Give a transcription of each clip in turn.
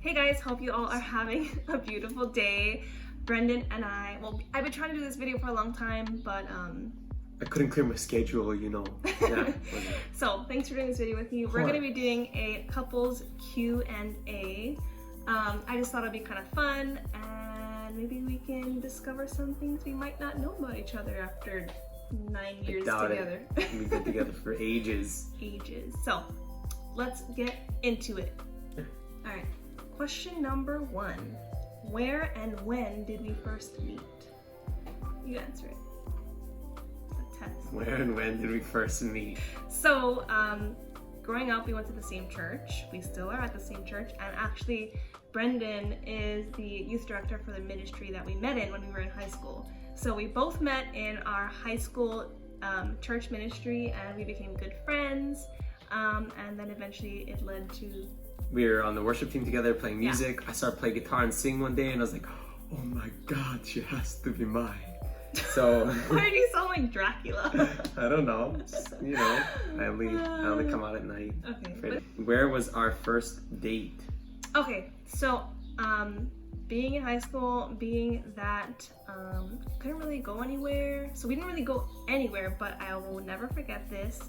Hey guys, hope you all are having a beautiful day. Brendan and I've been trying to do this video for a long time, but I couldn't clear my schedule, Yeah. So thanks for doing this video with me. We're going to be doing a couples Q&A. I just thought it'd be kind of fun, and maybe we can discover some things we might not know about each other after 9 years together. We've been together for ages. So let's get into it. All right. Question number 1. Where and when did we first meet? You answer it. A test. Where and when did we first meet? So, growing up, we went to the same church. We still are at the same church. And actually, Brendan is the youth director for the ministry that we met in when we were in high school. So we both met in our high school church ministry, and we became good friends. And then eventually it led to... We were on the worship team together playing music. Yeah. I started playing guitar and singing one day, and I was like, oh my God, she has to be mine. So why do you sound like Dracula? I don't know. Just, I only come out at night. Okay. Where was our first date? Okay, so being in high school, being that couldn't really go anywhere. So we didn't really go anywhere, but I will never forget this.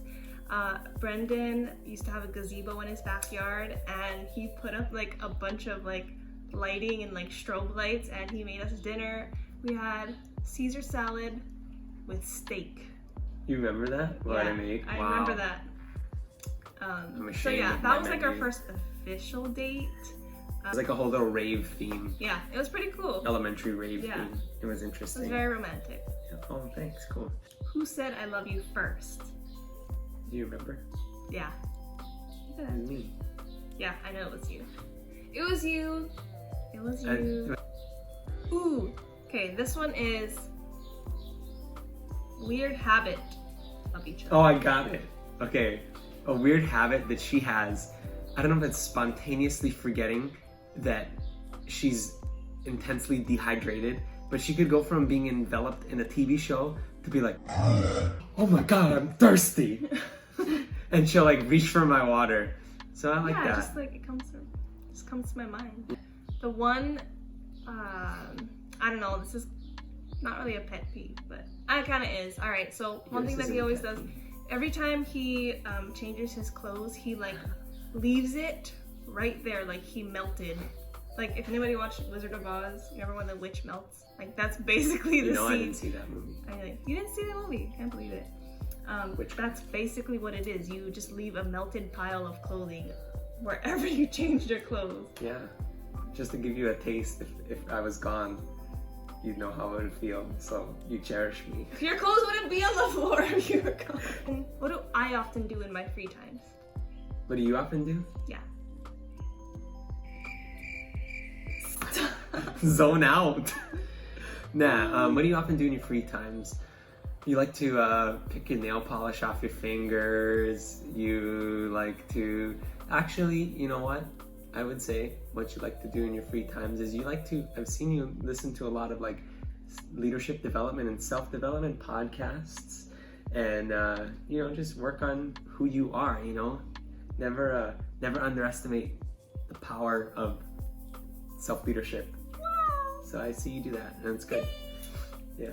Brendan used to have a gazebo in his backyard, and he put up like a bunch of like lighting and like strobe lights, and he made us dinner. We had Caesar salad with steak. You remember that? What yeah, I made? I wow. remember that. So yeah, that was like our first official date. It was like a whole little rave theme. Yeah, it was pretty cool. Elementary rave theme. It was interesting. It was very romantic. Yeah. Oh, thanks. Cool. Who said I love you first? Do you remember? Yeah. It was me. Yeah, I know it was you. It was you. It was you. Ooh. Okay, this one is weird habit of each other. Oh, I got it. Okay. A weird habit that she has. I don't know if it's spontaneously forgetting that she's intensely dehydrated, but she could go from being enveloped in a TV show to be like, oh my God, I'm thirsty. And she'll like reach for my water. So I like that. Yeah, just like it comes to my mind. The one, I don't know, this is not really a pet peeve, but it kind of is. All right, so one thing that he always does, every time he changes his clothes, he like leaves it right there, like he melted. Like if anybody watched Wizard of Oz, you remember when the witch melts? Like that's basically the scene. I didn't see that movie. You didn't see that movie? Can't believe it. That's basically what it is. You just leave a melted pile of clothing wherever you changed your clothes. Yeah, just to give you a taste. If I was gone, you'd know how it would feel. So you cherish me. Your clothes wouldn't be on the floor if you were gone. What do I often do in my free times? What do you often do? Yeah. Zone out. Nah, what do you often do in your free times? You like to pick your nail polish off your fingers. You like to... Actually, you know what? I would say what you like to do in your free times is you like to... I've seen you listen to a lot of like leadership development and self-development podcasts. And, just work on who you are, Never underestimate the power of self-leadership. So I see you do that, and it's good. Yeah.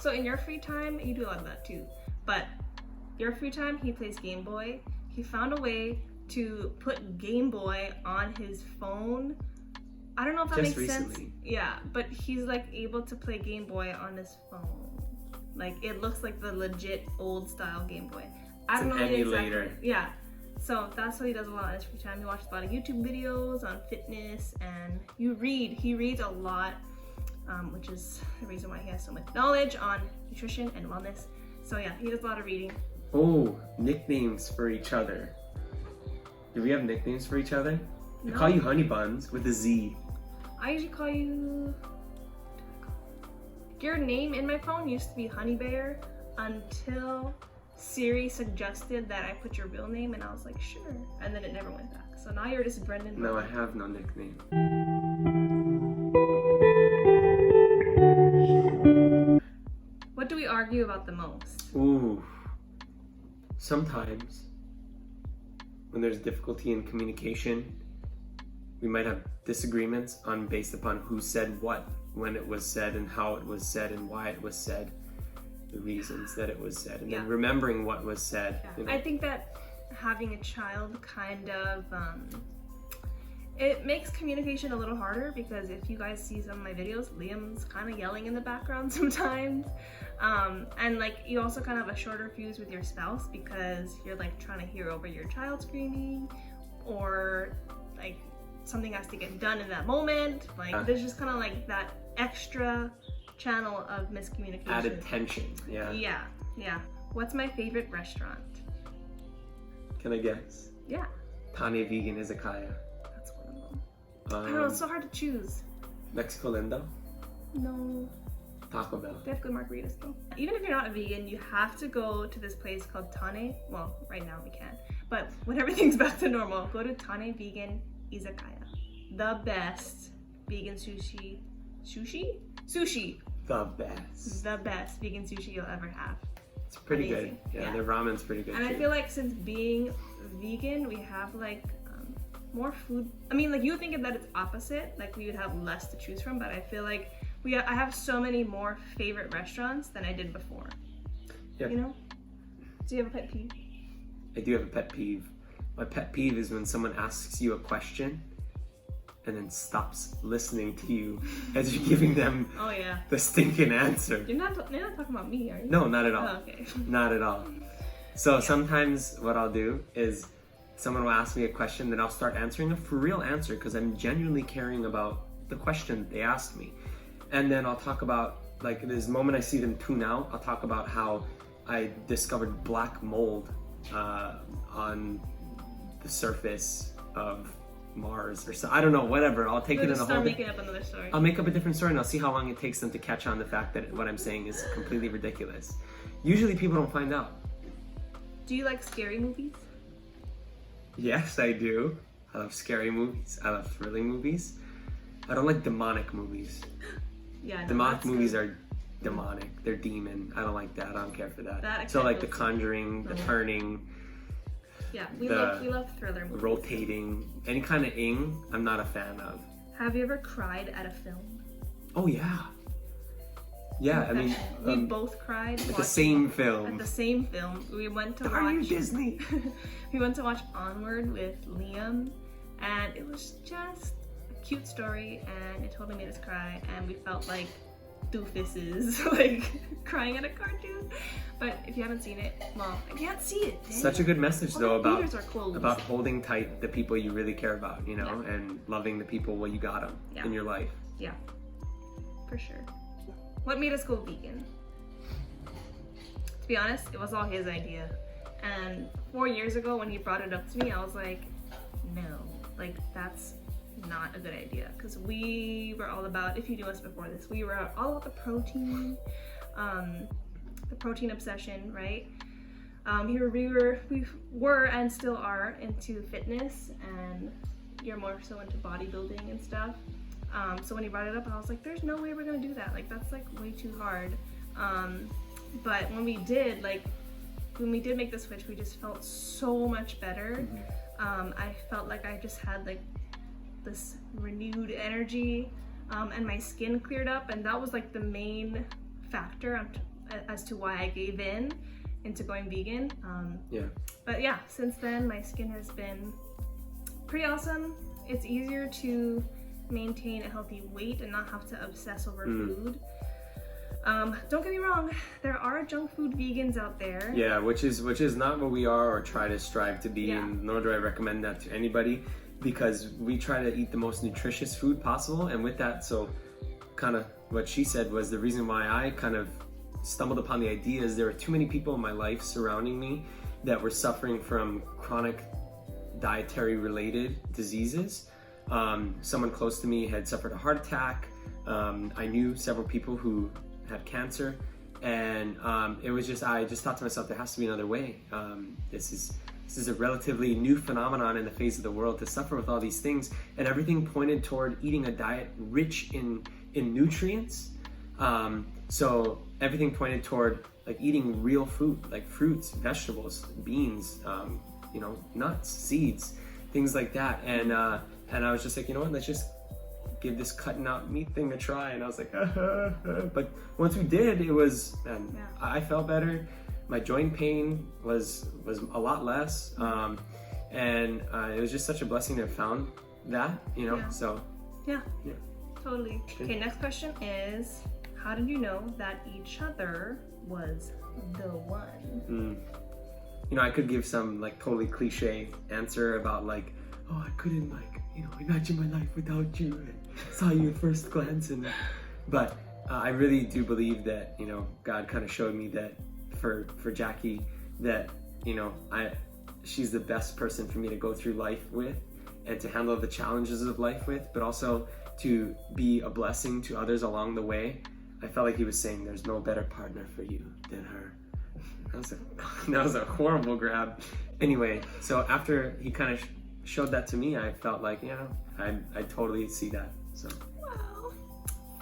So in your free time, you do a lot of that too. But your free time, he plays Game Boy. He found a way to put Game Boy on his phone. I don't know if that makes sense. Yeah, but he's like able to play Game Boy on his phone. Like it looks like the legit old style Game Boy. I don't know an emulator. Exactly. Yeah. So that's what he does a lot in his free time. He watches a lot of YouTube videos on fitness, and he reads a lot, which is the reason why he has so much knowledge on nutrition and wellness. So yeah, he does a lot of reading. Oh, nicknames for each other. Do we have nicknames for each other? No. I call you Honey Buns with a Z. I usually call you... Your name in my phone used to be Honey Bear until Siri suggested that I put your real name, and I was like, sure. And then it never went back. So now you're just Brendan. No, I have no nickname. What do we argue about the most? Ooh. Sometimes when there's difficulty in communication, we might have disagreements on based upon who said what, when it was said, and how it was said, and why it was said, the reasons that it was said, and then remembering what was said. Yeah. You know? I think that having a child kind of it makes communication a little harder, because if you guys see some of my videos, Liam's kind of yelling in the background sometimes, and like you also kind of have a shorter fuse with your spouse because you're like trying to hear over your child screaming, or like something has to get done in that moment. Like there's just kind of like that extra channel of miscommunication. Added tension. Yeah. What's my favorite restaurant? Can I guess? Yeah. Tane Vegan Izakaya. That's one of them. I don't know, it's so hard to choose. Mexico Lindo? No. Taco Bell. They have good margaritas though. Even if you're not a vegan, you have to go to this place called Tane. Well, right now we can't. But when everything's back to normal, go to Tane Vegan Izakaya. The best vegan sushi. Sushi. The best. The best vegan sushi you'll ever have. It's pretty Amazing. good. Yeah, their ramen's pretty good And too. I feel like since being vegan, we have like more food. I mean, like you would think that it's opposite, like we would have less to choose from, but I feel like I have so many more favorite restaurants than I did before. Yeah. You know? Do you have a pet peeve? I do have a pet peeve. My pet peeve is when someone asks you a question and then stops listening to you as you're giving them the stinking answer. You're not talking about me, are you? No, not at all. Oh, okay. Not at all. So sometimes what I'll do is someone will ask me a question, then I'll start answering a for real answer because I'm genuinely caring about the question they asked me. And then I'll talk about, like this moment I see them tune out, I'll talk about how I discovered black mold on the surface of Mars or so. I don't know, whatever. I'll take it in a whole. Making up another story. I'll make up a different story and I'll see how long it takes them to catch on the fact that what I'm saying is completely ridiculous. Usually people don't find out. Do you like scary movies? Yes, I do. I love scary movies. I love thrilling movies. I don't like demonic movies. Yeah, demonic movies are demonic. They're demon. I don't like that. I don't care for that. So like The Conjuring, The Turning. Yeah, we love thriller movies. Rotating, any kind of ing, I'm not a fan of. Have you ever cried at a film? Oh yeah. Yeah, I mean, we both cried at the same film. At the same film, we went to Darn watch you, Disney. We went to watch Onward with Liam, and it was just a cute story, and it totally made us cry, and we felt like doofuses, like crying at a cartoon. But if you haven't seen it, well, I can't see it. Dang. Such a good message though All about holding tight the people you really care about, you know, and loving the people while you got them in your life. Yeah, for sure. What made us go vegan? To be honest, it was all his idea. And 4 years ago when he brought it up to me, I was like, no, like that's not a good idea. Because we were all about, if you knew us before this, we were all about the protein obsession, right? We were and still are into fitness, and you're more so into bodybuilding and stuff. So when he brought it up, I was like, there's no way we're gonna do that. Like that's like way too hard. But when we did make the switch, we just felt so much better. I felt like I just had like this renewed energy, and my skin cleared up, and that was like the main factor as to why I gave in into going vegan. But yeah, since then my skin has been pretty awesome. It's easier to maintain a healthy weight and not have to obsess over food. Don't get me wrong, there are junk food vegans out there. Yeah, which is not what we are or try to strive to be, and nor do I recommend that to anybody, because we try to eat the most nutritious food possible. And with that, so kind of what she said was the reason why I kind of stumbled upon the idea is there were too many people in my life surrounding me that were suffering from chronic dietary related diseases. Someone close to me had suffered a heart attack. I knew several people who had cancer, and it was just, I just thought to myself, there has to be another way. This is a relatively new phenomenon in the face of the world to suffer with all these things, and everything pointed toward eating a diet rich in nutrients. So everything pointed toward like eating real food, like fruits, vegetables, beans, you know, nuts, seeds, things like that. And I was just like, you know what, let's just give this cutting out meat thing a try. And I was like, but once we did, it was, man, I felt better. My joint pain was a lot less. And it was just such a blessing to have found that, you know, so. Yeah, totally. Okay, next question is, how did you know that each other was the one? You know, I could give some like totally cliche answer about like, oh, I couldn't like, you know, imagine my life without you. I saw you at first glance, but I really do believe that, you know, God kind of showed me that for Jackie, that, you know, she's the best person for me to go through life with and to handle the challenges of life with, but also to be a blessing to others along the way. I felt like he was saying there's no better partner for you than her. That was a horrible grab. Anyway, so after he kind of showed that to me, I felt like, you know, I totally see that. So. Wow,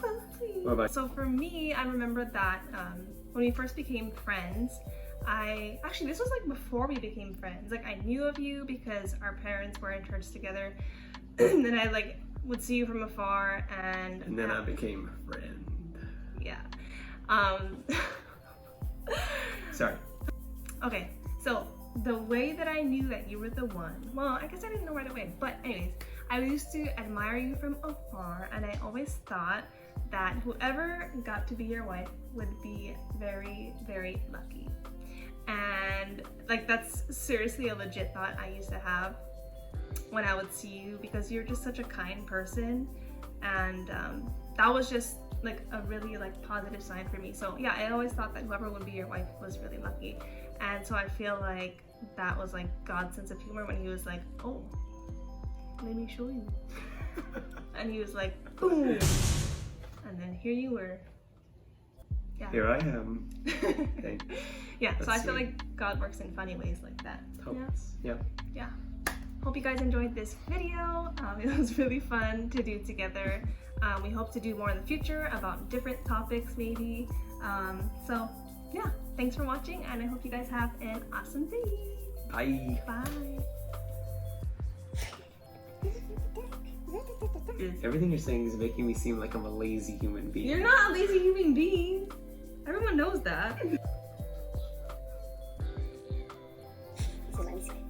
so sweet. What about you? So for me, I remember that when we first became friends, actually this was like before we became friends. Like I knew of you because our parents were in church together, and then I like would see you from afar, and then I became a friend. Yeah. Sorry. Okay, so the way that I knew that you were the one, well, I guess I didn't know right away, but anyways, I used to admire you from afar, and I always thought that whoever got to be your wife would be very, very lucky. And like that's seriously a legit thought I used to have when I would see you, because you're just such a kind person, and that was just like a really like positive sign for me. So yeah, I always thought that whoever would be your wife was really lucky. And so I feel like that was like God's sense of humor when he was like, oh, let me show you. And he was like, boom, and then here you were. Yeah. Here I am. Hey, yeah, so I feel sweet. like God works in funny ways like that. Oh, Yeah. yeah. Hope you guys enjoyed this video. It was really fun to do together. We hope to do more in the future about different topics maybe. So yeah, thanks for watching, and I hope you guys have an awesome day. Bye. Bye. Everything you're saying is making me seem like I'm a lazy human being. You're not a lazy human being. Everyone knows that. So let me see.